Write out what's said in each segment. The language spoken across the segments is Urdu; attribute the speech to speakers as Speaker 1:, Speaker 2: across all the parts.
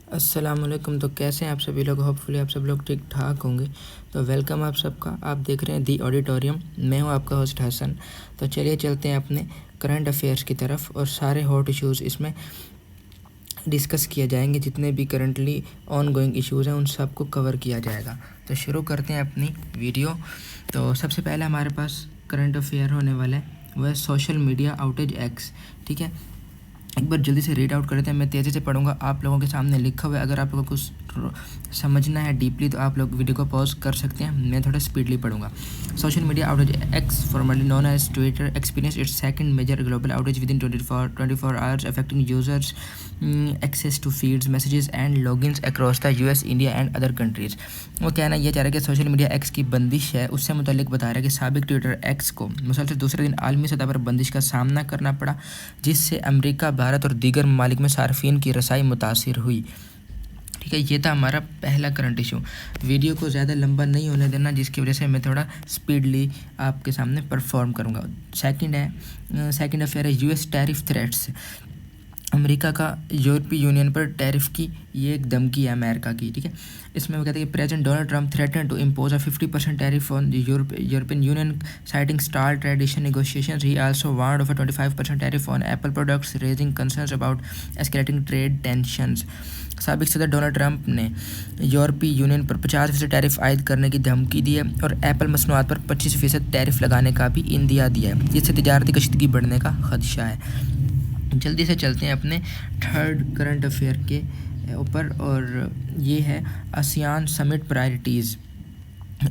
Speaker 1: السلام علیکم. تو کیسے ہیں آپ سبھی لوگ؟ ہوپ فلی آپ سب لوگ ٹھیک ٹھاک ہوں گے. تو ویلکم آپ سب کا. آپ دیکھ رہے ہیں دی آڈیٹوریم. میں ہوں آپ کا ہوسٹ حسن. تو چلیے چلتے ہیں اپنے کرنٹ افیئرس کی طرف اور سارے ہاٹ ایشوز اس میں ڈسکس کیے جائیں گے. جتنے بھی کرنٹلی آن گوئنگ ایشوز ہیں ان سب کو کور کیا جائے گا. تو شروع کرتے ہیں اپنی ویڈیو. تو سب سے پہلے ہمارے پاس کرنٹ افیئر ہونے والا ہے وہ ہے سوشل میڈیا آؤٹیج ایکس. ٹھیک ہے, ایک بار جلدی سے ریڈ آؤٹ کرتے ہیں. میں تیزی سے پڑھوں گا, آپ لوگوں کے سامنے لکھا ہوا ہے. اگر آپ لوگوں کو کچھ سمجھنا ہے ڈیپلی تو آپ لوگ ویڈیو کو پاز کر سکتے ہیں. میں تھوڑا اسپیڈلی پڑھوں گا. Social media outage X formerly known as Twitter experiences its second major global outage within 24 hours affecting users access to feeds messages and logins across the US, India and other countries. وہ کہنا یہ چاہ رہا ہے کہ سوشل میڈیا ایکس کی بندش ہے. اس سے متعلق بتا رہا ہے کہ سابق ٹویٹر ایکس کو مسلسل دوسرے دن عالمی سطح پر بندش کا سامنا کرنا پڑا, جس سے امریکہ, بھارت اور دیگر ممالک میں صارفین کی رسائی متاثر ہوئی. ٹھیک ہے, یہ تھا ہمارا پہلا کرنٹ ایشو. ویڈیو کو زیادہ لمبا نہیں ہونے دینا, جس کی وجہ سے میں تھوڑا اسپیڈلی آپ کے سامنے پرفارم کروں گا. سیکنڈ افیئر ہے US ٹیرف تھریٹس. امریکہ کا یورپی یونین پر ٹیرف کی یہ ایک دھمکی ہے امریکہ کی. ٹھیک ہے, اس میں وہ کہتے ہیں کہ president Donald Trump threaten to impose a 50% tariff on the European Union citing stalled trade negotiations. He also warned of a 25% tariff on Apple products, raising concerns about escalating trade tensions. سابق صدر ڈونلڈ ٹرمپ نے یورپی یونین پر 50% ٹیرف عائد کرنے کی دھمکی دی ہے اور ایپل مصنوعات پر 25% ٹیرف لگانے کا بھی اندیا دیا ہے, جس سے تجارتی کشیدگی بڑھنے کا خدشہ ہے. جلدی سے چلتے ہیں اپنے تھرڈ کرنٹ افیئر کے اوپر, اور یہ ہے آسیان سمٹ پرائرٹیز.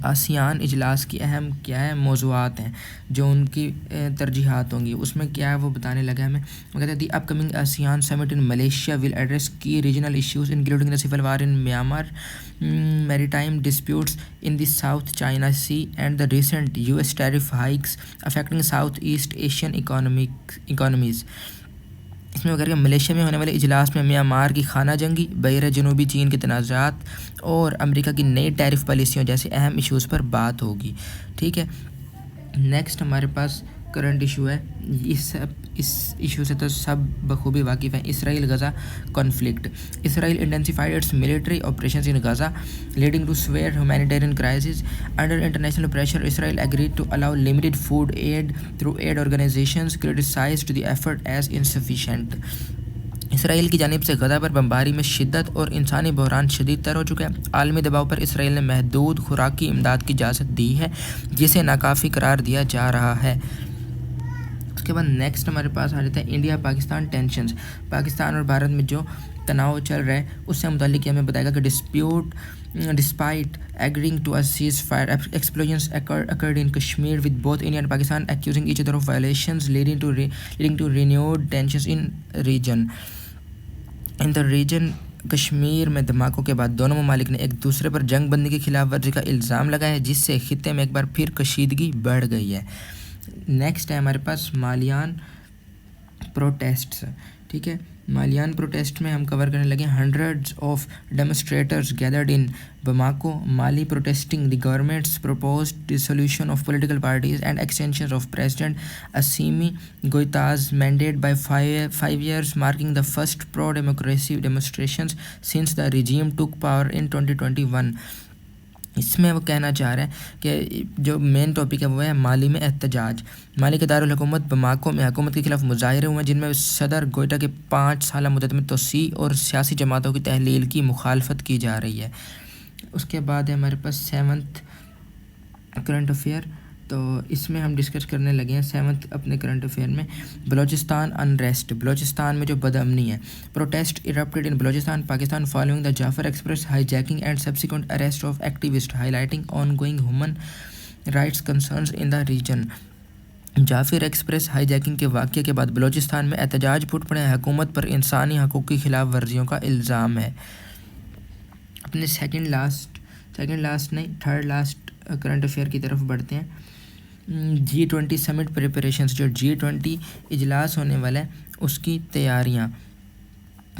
Speaker 1: آسیان اجلاس کی اہم کیا ہے موضوعات ہیں جو ان کی ترجیحات ہوں گی. اس میں کیا ہے وہ بتانے لگا ہمیں. وہ کہتے ہیں the upcoming ASEAN summit in Malaysia will address key regional issues including the civil war in Myanmar, maritime disputes in the South China Sea and the recent US tariff hikes affecting South East Asian economies. اس میں اگر کہ ملیشیا میں ہونے والے اجلاس میں میانمار کی خانہ جنگی, بحیرہ جنوبی چین کے تنازعات اور امریکہ کی نئی ٹیرف پالیسیوں جیسے اہم ایشوز پر بات ہوگی. ٹھیک ہے, نیکسٹ ہمارے پاس کرنٹ ایشو ہے. اس ایشو سے تو سب بخوبی واقف ہیں. Israel Gaza conflict. Israel intensified its military operations in Gaza leading to severe humanitarian crisis. Under international pressure Israel agreed to allow limited food aid through aid organizations, criticized the effort as insufficient. اسرائیل کی جانب سے غزہ پر بمباری میں شدت اور انسانی بحران شدید تر ہو چکا ہے. عالمی دباؤ پر اسرائیل نے محدود خوراکی امداد کی اجازت دی ہے, جسے ناکافی قرار دیا جا رہا ہے. اس کے بعد نیکسٹ ہمارے پاس آ جاتا ہے انڈیا پاکستان ٹینشنز. پاکستان اور بھارت میں جو تناؤ چل رہا ہے اس سے متعلق یہ ہمیں بتائے گا کہ despite agreeing to a ceasefire, explosions occurred in Kashmir with both India and Pakistan accusing each other of violations, leading to renewed tensions in the region. Kashmir میں دھماکوں کے بعد دونوں ممالک نے ایک دوسرے پر جنگ بندی کی خلاف ورزی کا الزام لگایا ہے, جس سے خطے میں ایک بار پھر کشیدگی بڑھ گئی ہے. نیکسٹ ہے ہمارے پاس مالیان پروٹیسٹس. ٹھیک ہے, مالیان پروٹیسٹ میں ہم کور کرنے لگے hundreds of demonstrators gathered in Bamako, Mali protesting the government's proposed dissolution of political parties and extension of president Assimi Goita's mandate by 5 years, marking the first pro democracy demonstrations since the regime took power in 2021. اس میں وہ کہنا چاہ رہے ہیں کہ جو مین ٹاپک ہے وہ ہے مالی میں احتجاج. مالی کے دارالحکومت بماکو میں حکومت کے خلاف مظاہرے ہوئے ہیں, جن میں صدر گوئٹا کے 5 سالہ مدت میں توسیع اور سیاسی جماعتوں کی تحلیل کی مخالفت کی جا رہی ہے. اس کے بعد ہے ہمارے پاس 7th کرنٹ افیئر. تو اس میں ہم ڈسکس کرنے لگے ہیں 7th اپنے کرنٹ افیئر میں بلوچستان انریسٹ. بلوچستان میں جو بدامنی ہے. Protest erupted in Balochistan Pakistan following the Jafar Express hijacking and subsequent arrest of activists, highlighting ongoing human rights concerns in the region. Jafar express high jacking کے واقعے کے بعد بلوچستان میں احتجاج پھوٹ پڑے. حکومت پر انسانی حقوق کی خلاف ورزیوں کا الزام ہے. اپنے تھرڈ لاسٹ کرنٹ افیئر کی طرف بڑھتے ہیں. G20 سمٹ پریپریشنز. جو G20 اجلاس ہونے والا ہے اس کی تیاریاں.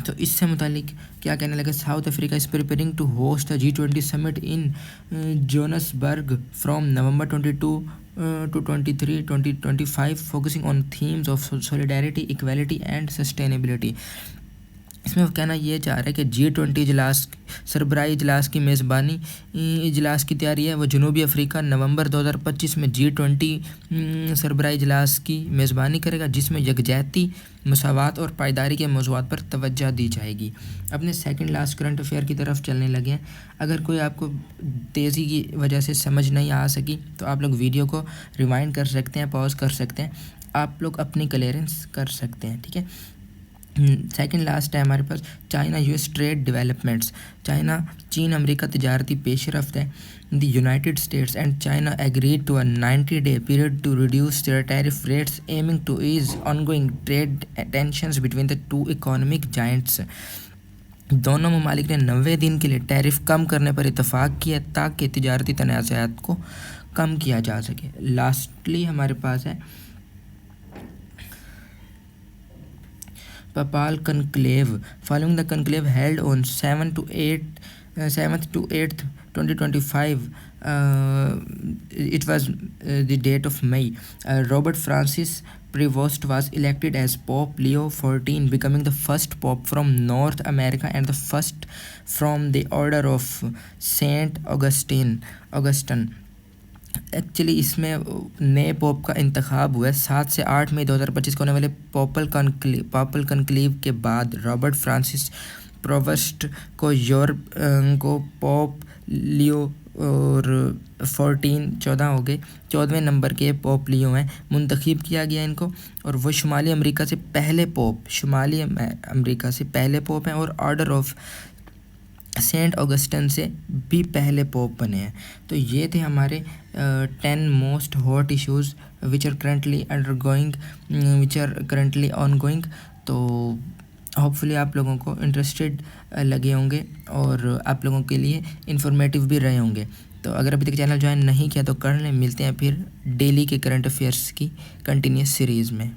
Speaker 1: تو اس سے متعلق کیا کہنے لگا, South Africa is preparing to host the G20 summit in Johannesburg from November 22 to 23, 2025, focusing on themes of solidarity, equality and sustainability. اس میں وہ کہنا یہ چاہ رہا ہے کہ G20 اجلاس سربراہی اجلاس کی میزبانی اجلاس کی تیاری ہے. وہ جنوبی افریقہ نومبر 2025 میں G20 سربراہی اجلاس کی میزبانی کرے گا، جس میں یکجہتی، مساوات اور پائیداری کے موضوعات پر توجہ دی جائے گی. اپنے سیکنڈ لاسٹ کرنٹ افیئر کی طرف چلنے لگے ہیں. اگر کوئی آپ کو تیزی کی وجہ سے سمجھ نہیں آ سکی تو آپ لوگ ویڈیو کو ریوائنڈ کر سکتے ہیں، پاز کر سکتے ہیں، آپ لوگ اپنی کلیئرنس کر سکتے ہیں. ٹھیک ہے. سیکنڈ لاسٹ ہے ہمارے پاس چائنا US ٹریڈ ڈیولپمنٹس. چین امریکہ تجارتی پیش رفت ہے. The United States and China agreed to a 90-day period to reduce their tariff rates, aiming to ease ongoing trade tensions between the two economic giants. دونوں ممالک نے 90 دن کے لیے ٹیرف کم کرنے پر اتفاق کیا تاکہ تجارتی تنازعات کو کم کیا جا سکے. لاسٹلی ہمارے پاس ہے Papal conclave. Following the conclave held on 7th to 8th 2025, it was the date of May. Robert Francis Prevost was elected as Pope Leo XIV, becoming the first Pope from North America and the first from the Order of Saint Augustine. Actually اس میں نئے پوپ کا انتخاب ہوا ہے 7 سے 8 مئی 2025 کو ہونے والے پاپل کنکلیو کے بعد. رابرٹ فرانسس پرووسٹ کو یورپ کو پوپ لیو اور 14 ہو گئے 14ویں نمبر کے پوپ لیو ہیں منتخب کیا گیا ان کو، اور وہ شمالی امریکہ سے پہلے پوپ ہیں اور آرڈر آف سینٹ آگسٹن سے بھی پہلے پوپ بنے ہیں. تو یہ تھے ہمارے 10 most hot issues which are currently ongoing. تو ہوپ فلی آپ لوگوں کو انٹرسٹڈ لگے ہوں گے اور آپ لوگوں کے لیے انفارمیٹیو بھی رہے ہوں گے. تو اگر ابھی تک چینل جوائن نہیں کیا تو کر لیں. ملتے ہیں پھر ڈیلی کے کرنٹ افیئرس کی کنٹینیوس سیریز میں.